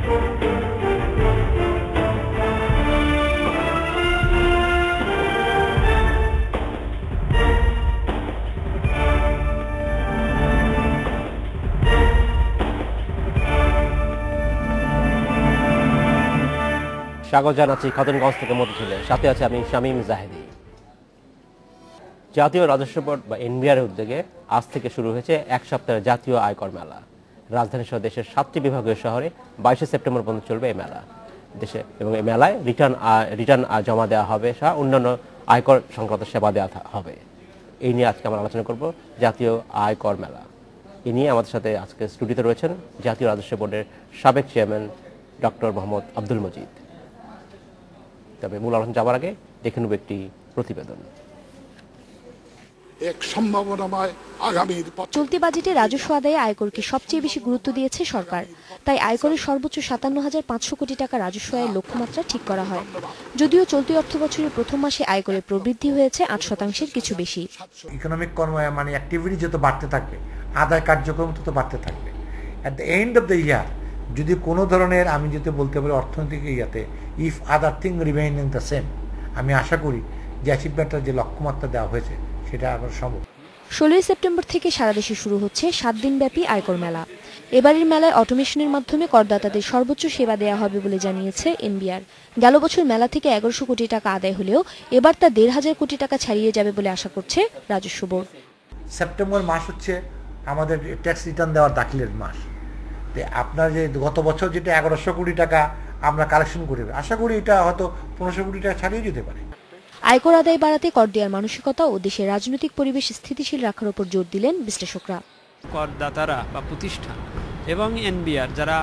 স্বাগত জানাচ্ছি খাতুনগঞ্জ থেকে মতিঝিলের সাথে আছে আমি শামীম জাহেদি। জাতীয় রাজস্ব বোর্ড বা এনবিআর এর উদ্যোগে আজ থেকে শুরু হয়েছে এক সপ্তাহের জাতীয় আয়কর মেলা। রাজধানী সহ দেশের 7টি বিভাগীয় শহরে 22 সেপ্টেম্বর পর্যন্ত চলবে এই মেলা। দেশে এবং এই মেলায় রিটার্ন জমা দেওয়া হবে সহ অন্যান্য আয়কর সংক্রান্ত সেবা দেওয়া হবে। এই নিয়ে আজকে আমরা আলোচনা করব জাতীয় আয়কর মেলা। এই নিয়ে আমাদের সাথে আজকে স্টুডিওতে রয়েছেন জাতীয় রাজস্ব বোর্ডের সাবেক চেয়ারম্যান ডক্টর মোহাম্মদ আব্দুল মজিদ। তবে মূল আলোচনা যাওয়ার আগে দেখে নেব একটি প্রতিবেদন। এক সম্ভাবনাময় আগামীর চলতি বাজেটে রাজস্ব আদায়ে আয়করকে সবচেয়ে বেশি গুরুত্ব দিয়েছে সরকার। তাই আয়করের সর্বোচ্চ 57,500 কোটি টাকা রাজস্ব আয়ের লক্ষ্যমাত্রা ঠিক করা হয়। যদিও চলতি অর্থবছরের প্রথম মাসে আয়করের প্রবৃদ্ধি হয়েছে 8% কিছু বেশি। ইকোনমিক কর্ম মানে অ্যাক্টিভিটি যত বাড়তে থাকবে, আদায় কার্যক্রম তত বাড়তে থাকবে। At the end of the year যদি কোনো ধরনের আমি যদি বলতে পারি অর্থনৈতিক ইয়াতে if other thing remain in the same, আমি আশা করি যে অ্যাচিভমেন্টের যে লক্ষ্যমাত্রা দেওয়া হয়েছে সেটা আবার সম্ভব। 16 সেপ্টেম্বর থেকে সারা দেশে শুরু হচ্ছে 7 দিনব্যাপী আয়কর মেলা। এবারের মেলায় অটোমেশনের মাধ্যমে করদাতাদের সর্বোচ্চ সেবা দেওয়া হবে বলে জানিয়েছে এনবিআর। গেল বছর মেলা থেকে 1100 কোটি টাকা আদায় হলেও এবার তা 1,500 কোটি টাকা ছাড়িয়ে যাবে বলে আশা করছে রাজস্ব বোর্ড। সেপ্টেম্বর মাস হচ্ছে আমাদের ট্যাক্স রিটার্ন দেওয়ার দাখিলের মাস। আপনার যে গত বছর যেটা 1100 কোটি টাকা আমরা কালেকশন করি, আশা করি এটা হয়তো 1500 কোটি টাকা ছাড়িয়ে যেতে পারে। আয়কর আদায় বাড়াতে কর দেওয়ার মানসিকতা ও দেশের রাজনৈতিক পরিবেশ স্থিতিশীল রাখার উপর জোর দিলেন বিশ্লেষকরা। করদাতারা বা প্রতিষ্ঠান এবং এনবিআর যারা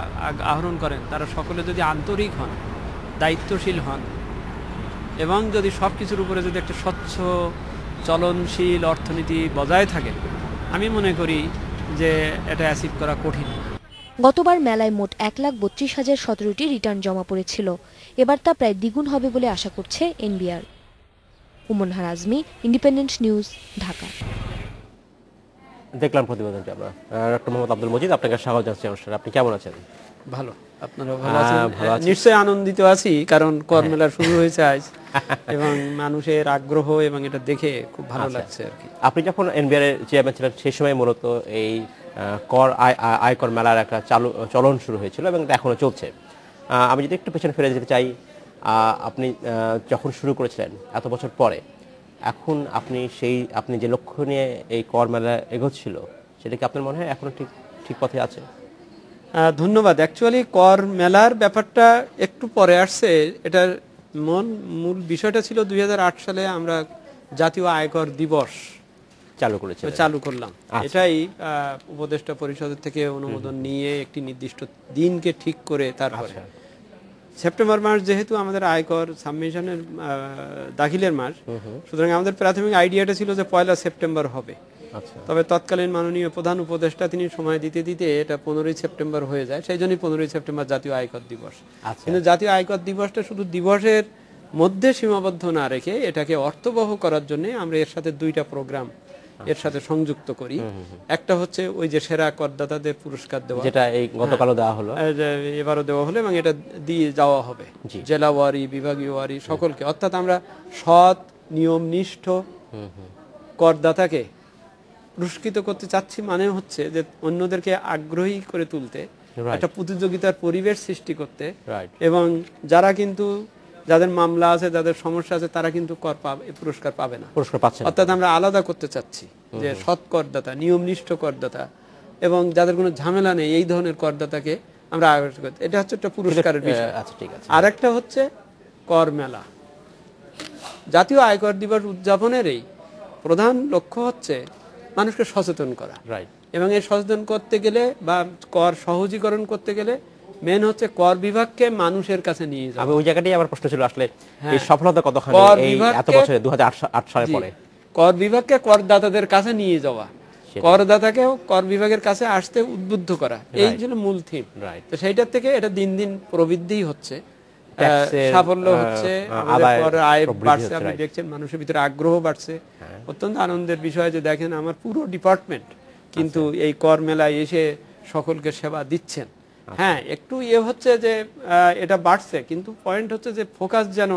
আহরণ করেন তারা সকলে যদি আন্তরিক হন, দায়িত্বশীল হন এবং যদি সব কিছুর উপরে যদি একটা স্বচ্ছ চলনশীল অর্থনীতি বজায় থাকে, আমি মনে করি যে এটা অ্যাচিভ করা কঠিন। গতবার মেলায় মোট 1,32,017টি রিটার্ন জমা পড়েছিল। এবার তা প্রায় দ্বিগুণ হবে বলে আশা করছে এনবিআর। উমনহার আজমি, ইন্ডিপেন্ডেন্ট নিউজ, ঢাকা। দেখলাম প্রতিবেদনটি আমরা। ডক্টর মোহাম্মদ আব্দুল মজিদ, আপনাকে স্বাগত জানাচ্ছি অনুষ্ঠানে। আপনি কেমন আছেন? ভালো, আপনারা ভালো আছেন? নিশ্চয়ই আনন্দিত আছি, কারণ কর মেলা শুরু হয়েছে আজ এবং মানুষের আগ্রহ এবং এটা দেখে খুব ভালো লাগছে আর কি। আপনি যখন এনবিআর এর চেয়ারম্যান ছিলেন সেই সময় মূলত এই আয়কর মেলার একটা চলন শুরু হয়েছিল এবং এটা এখনো চলছে। আমি যদি একটু পেছনে ফিরে যেতে চাই, আপনি যখন শুরু করেছিলেন এত বছর পরে, এখন আপনি যে লক্ষ্য নিয়ে এই কর মেলা এগোচ্ছিল সেটা কি আপনার মনে হয় এখনো ঠিক পথে আছে? ধন্যবাদ। অ্যাকচুয়ালি কর মেলার ব্যাপারটা একটু পরে আসছে। এটার মূল বিষয়টা ছিল 2008 সালে আমরা জাতীয় আয়কর দিবস চালু করলাম। এটাই উপদেষ্টা পরিষদের থেকে অনুমোদন নিয়ে একটি নির্দিষ্ট দিনকে ঠিক করে তারপরে সেপ্টেম্বর মাস যেহেতু আমাদের আয়কর সাবমিশনের দাখিলের মাস, সুতরাং আমাদের প্রাথমিক আইডিয়াটা ছিল যে 1 সেপ্টেম্বর হবে। তবে তৎকালীন মাননীয় প্রধান উপদেষ্টা তিনি সময় দিতে দিতে এটা 15 সেপ্টেম্বর হয়ে যায়। সেই জন্যই 15 সেপ্টেম্বর জাতীয় আয়কর দিবস। কিন্তু জাতীয় আয়কর দিবসটা শুধু দিবসের মধ্যে সীমাবদ্ধ না রেখে এটাকে অর্থবহ করার জন্য আমরা এর সাথে 2টা প্রোগ্রাম এর সাথে সংযুক্ত করি। একটা হচ্ছে ওই যে সেরা করদাতাদের পুরস্কার দেওয়া, যেটা এই গতকালও দেওয়া হলো, এবারও দেওয়া হলো এবং এটা দিয়ে যাওয়া হবে জেলাওয়ারি, বিভাগীয় ওয়ারি সকলকে। অর্থাৎ আমরা সৎ নিয়মনিষ্ঠ করদাতাকে পুরস্কৃত করতে চাচ্ছি। মানে হচ্ছে যে অন্যদেরকে আগ্রহী করে তুলতে, একটা প্রতিযোগিতার পরিবেশ সৃষ্টি করতে, এবং যাদের মামলা আছে, যাদের সমস্যা আছে, তারা কিন্তু পুরস্কার পাবে না, পুরস্কার পাচ্ছে। অর্থাৎ আমরা আলাদা করতে চাচ্ছি যে সৎ করদাতা, নিয়মনিষ্ঠ করদাতা এবং যাদের কোনো ঝামেলা নেই এই ধরনের করদাতাকে আমরা আগ্রহ করতে। এটা হচ্ছে একটা পুরস্কারের বিষয়। আর একটা হচ্ছে কর মেলা। জাতীয় আয়কর দিবস উদযাপনের এই প্রধান লক্ষ্য হচ্ছে মানুষকে সচেতন করা, এবং এই সচেতন করতে গেলে বা কর সহজীকরণ করতে গেলে মেন হচ্ছে কর বিভাগকে মানুষের কাছে নিয়ে যাওয়া। আমি ওই জায়গাটাই আমার প্রশ্ন ছিল আসলে এই সফলতা কতখানি এই এত বছরে 2008 সালে পরে কর বিভাগকে করদাতাদের কাছে নিয়ে যাওয়া, করদাতাকেও কর বিভাগের কাছে আসতে উদ্বুদ্ধ করা, এই ছিল মূল থিম। তো সেইটার থেকে এটা দিন দিন প্রবৃদ্ধি হচ্ছে, সাফল্য হচ্ছে, আয় বাড়ছে। আপনি দেখছেন মানুষের ভিতরে আগ্রহ বাড়ছে। অত্যন্ত আনন্দের বিষয় যে দেখেন আমার পুরো ডিপার্টমেন্ট কিন্তু এই কর মেলায় এসে সকলকে সেবা দিচ্ছেন হ্যাঁ একটু হচ্ছে যে এটা বাড়ছে, কিন্তু পয়েন্ট হচ্ছে যে ফোকাস যেন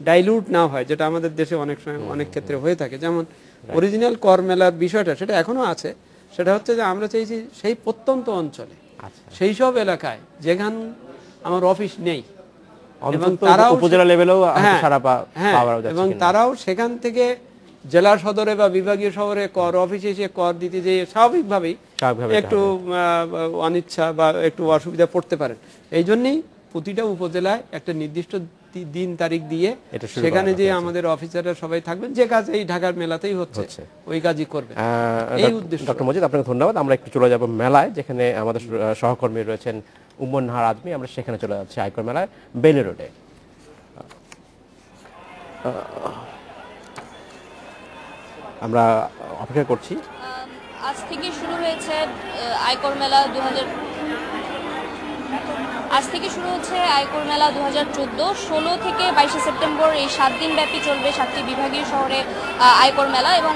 ডাইলুট না হয়, যেটা আমাদের দেশে অনেক সময় অনেক ক্ষেত্রে হয়ে থাকে। যেমন অরিজিনাল কর মেলার বিষয়টা সেটা এখনো আছে, সেটা হচ্ছে যে আমরা চাইছি সেই প্রত্যন্ত অঞ্চলে সেই সব এলাকায় যেখান আমার অফিস নেই এবং তারাও উপজেলা লেভেলেও এবং তারাও সেখান থেকে জেলা সদরে বা বিভাগীয় শহরে কর অফিসে এসে কর দিতে যেয়ে স্বাভাবিকভাবেই একটু অনিচ্ছা বা একটু অসুবিধা পড়তে পারেন। এই জন্যই প্রতিটা উপজেলায় একটা নির্দিষ্ট দিন তারিখ দিয়ে সেখানে যে আমাদের অফিসাররা সবাই থাকবেন, যে কাজ এই ঢাকার মেলাতেই হচ্ছে ওই কাজই করবে, এই উদ্দেশ্য। ডক্টর মজিদ, আপনাকে ধন্যবাদ। আমরা একটু চলে যাব মেলায়, যেখানে আমাদের সহকর্মী রয়েছেন উম্মন নাহার আজমি। আমরা সেখানে চলে যাচ্ছি আয়কর মেলায় বেলি রোডে। আমরা অপেক্ষা করছি। আজ থেকে শুরু হয়েছে আয়কর মেলা 2014। 16 থেকে 22 সেপ্টেম্বর এই 7 দিন ব্যাপী চলবে 7টি বিভাগীয় শহরে আয়কর মেলা। এবং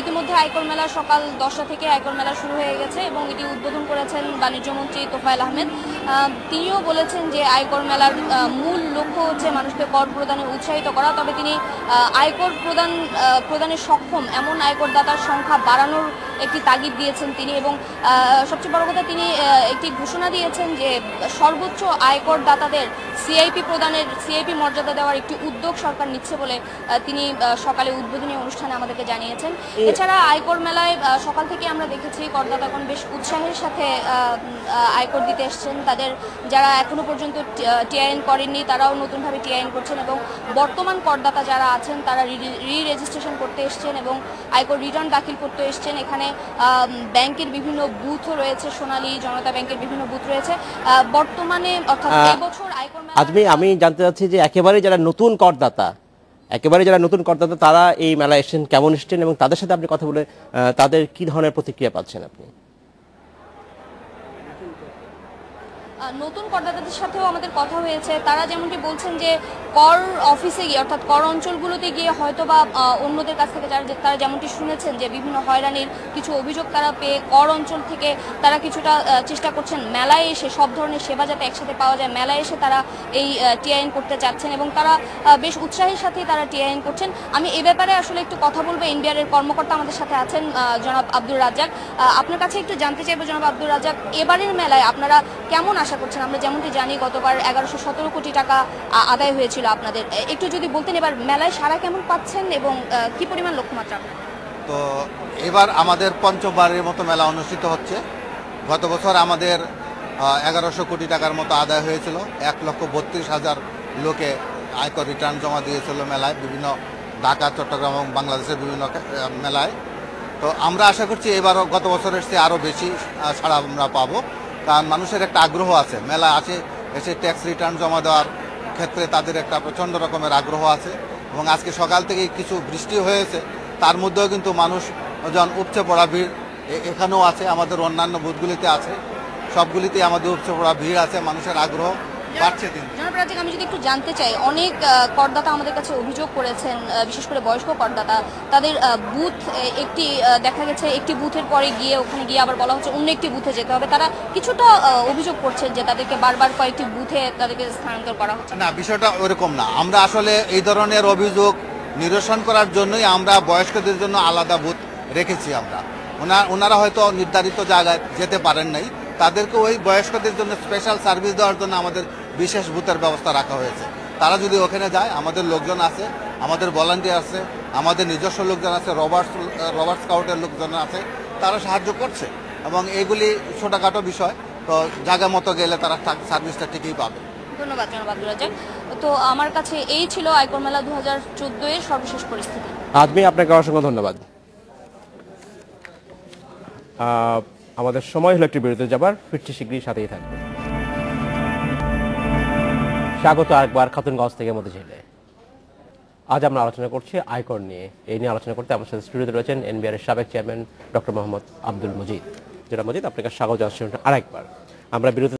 ইতিমধ্যে আয়কর মেলা সকাল 10টা থেকে আয়কর মেলা শুরু হয়ে গেছে এবং এটি উদ্বোধন করেছেন বাণিজ্য মন্ত্রী তোফায়েল আহমেদ। তিনিও বলেছেন যে আয়কর মেলার মূল লক্ষ্য হচ্ছে মানুষকে কর প্রদানে উৎসাহিত করা, তবে তিনি আয়কর প্রদানে সক্ষম এমন আয়করদাতার সংখ্যা বাড়ানোর একটি তাগিদ দিয়েছেন তিনি। এবং সবচেয়ে বড় কথা, তিনি একটি ঘোষণা দিয়েছেন যে সর্বোচ্চ আয়কর দাতাদের সিআইপি মর্যাদা দেওয়ার একটি উদ্যোগ সরকার নিচ্ছে বলে তিনি সকালে উদ্বোধনী অনুষ্ঠানে আমাদেরকে জানিয়েছেন। এছাড়া আয়কর মেলায় সকাল থেকে আমরা দেখেছি করদাতাগণ বেশ উৎসাহের সাথে আয়কর দিতে এসছেন। তাদের যারা এখনো পর্যন্ত টিআইএন করেননি তারাও নতুনভাবে টিআইএন করছেন এবং বর্তমান করদাতা যারা আছেন তারা রেজিস্ট্রেশন করতে এসছেন এবং আয়কর রিটার্ন দাখিল করতে এসছেন। এখানে ব্যাংকের বিভিন্ন বুথও রয়েছে, সোনালী জনতা ব্যাংকের বিভিন্ন বুথ রয়েছে। বর্তমানে অর্থাৎ এই বছর আয়কর মেলা আমি জানতে চাচ্ছি যে একেবারে যারা নতুন করদাতা তারা এই মেলায় এসেছেন, কেমন এসেছেন এবং তাদের সাথে আপনি কথা বলে তাদের কি ধরনের প্রতিক্রিয়া পাচ্ছেন আপনি? নতুন করদাতাদের সাথেও আমাদের কথা হয়েছে। তারা যেমনটি বলছেন যে কর অফিসে গিয়ে অর্থাৎ কর অঞ্চলগুলোতে গিয়ে হয়তো বা অন্যদের কাছ থেকে তারা যেমনটি শুনেছেন যে বিভিন্ন হয়রানির কিছু অভিযোগ তারা পেয়ে কর অঞ্চল থেকে তারা কিছুটা চেষ্টা করছেন মেলায় এসে সব ধরনের সেবা যাতে একসাথে পাওয়া যায়, মেলায় এসে তারা এই টিআইএন করতে চাচ্ছেন এবং তারা বেশ উৎসাহের সাথেই তারা টিআইএন করছেন। আমি এ ব্যাপারে আসলে একটু কথা বলবো। এনবিআর এর কর্মকর্তা আমাদের সাথে আছেন জনাব আব্দুর রাজ্জাক। আপনার কাছে একটু জানতে চাইবো জনাব আব্দুর রাজ্জাক, এবারের মেলায় আপনারা কেমন আশা করছেন? আমরা যেমনটি জানি গতবার 1117 কোটি টাকা আদায় হয়েছিল আপনাদের, একটু যদি বলতেন এবার মেলায় সাড়া কেমন পাচ্ছেন এবং কি পরিমাণ লক্ষ্যমাত্রা? তো এবার আমাদের পঞ্চমবারের মতো মেলা অনুষ্ঠিত হচ্ছে। গত বছর আমাদের 1100 কোটি টাকার মতো আদায় হয়েছিল। 1,32,000 লোকে আয়কর রিটার্ন জমা দিয়েছিল মেলায়, বিভিন্ন ঢাকা, চট্টগ্রাম এবং বাংলাদেশের বিভিন্ন মেলায়। তো আমরা আশা করছি এবারও গত বছরের চেয়ে আরও বেশি ছাড়া আমরা পাবো, কারণ মানুষের একটা আগ্রহ আছে মেলা এসে ট্যাক্স রিটার্ন জমা দেওয়ার ক্ষেত্রে তাদের একটা প্রচণ্ড রকমের আগ্রহ আছে। এবং আজকে সকাল থেকে কিছু বৃষ্টি হয়েছে, তার মধ্যেও কিন্তু মানুষজন উপচে পড়া ভিড় এখানেও আছে, আমাদের অন্যান্য বুথগুলিতে আছে, সবগুলিতেই আমাদের উপচে পড়া ভিড় আছে, মানুষের আগ্রহ বাড়ছে। জনাব রাজ্জাক, আমি যদি একটু জানতে চাই, অনেক করদাতা আমাদের কাছে অভিযোগ করেছেন, বিশেষ করে বয়স্ক করদাতা, তাদের বুথ দেখা গেছে একটি বুথের পরে গিয়ে ওখানে গিয়ে আবার বলা হচ্ছে অন্য একটি বুথে যেতে হবে। তারা কিছুটা অভিযোগ করছেন যে তাদেরকে বারবার কয়েকটি বুথে তাদেরকে স্থানান্তর করা হচ্ছে। না, বিষয়টা ওরকম না। আমরা আসলে এই ধরনের অভিযোগ নিরসন করার জন্যই আমরা বয়স্কদের জন্য আলাদা বুথ রেখেছি। ওনারা হয়তো নির্ধারিত জায়গায় যেতে পারেন নাই, তাদেরকে ওই বয়স্কদের জন্য স্পেশাল সার্ভিস দেওয়ার জন্য আমাদের বিশেষ বুথের ব্যবস্থা রাখা হয়েছে। তারা যদি ওখানে যায়, আমাদের লোকজন আছে, আমাদের ভলান্টিয়ার আছে, আমাদের নিজস্ব লোকজন আছে, রবার্ট স্কাউটের লোকজন আছে, তারা সাহায্য করছে এবং এগুলি ছোটখাটো বিষয়। তো জায়গা মতো গেলে তারা সার্ভিসটা ঠিকই পাবে। ধন্যবাদ জনাব আব্দুর রাজ্জাক। তো আমার কাছে এই ছিল আয়কর মেলা 2014 এর সর্বশেষ পরিস্থিতি। আজমি, আপনাকে অসংখ্য ধন্যবাদ। আমাদের সময় হলো একটু বিরতি যাবার, ফিরছি শীঘ্রই, সাথেই থাকবে। স্বাগত আরেকবার খাতুনগঞ্জ থেকে মতিঝিলে। আজ আমরা আলোচনা করছি আয়কর নিয়ে। এই নিয়ে আলোচনা করতে আমার সাথে স্টুডিওতে রয়েছেন এনবিআর এর সাবেক চেয়ারম্যান ডক্টর মোহাম্মদ আব্দুল মজিদ। যেটা মজিদ, আপনাকে স্বাগত জানাচ্ছি আরেকবার। আমরা বিরতি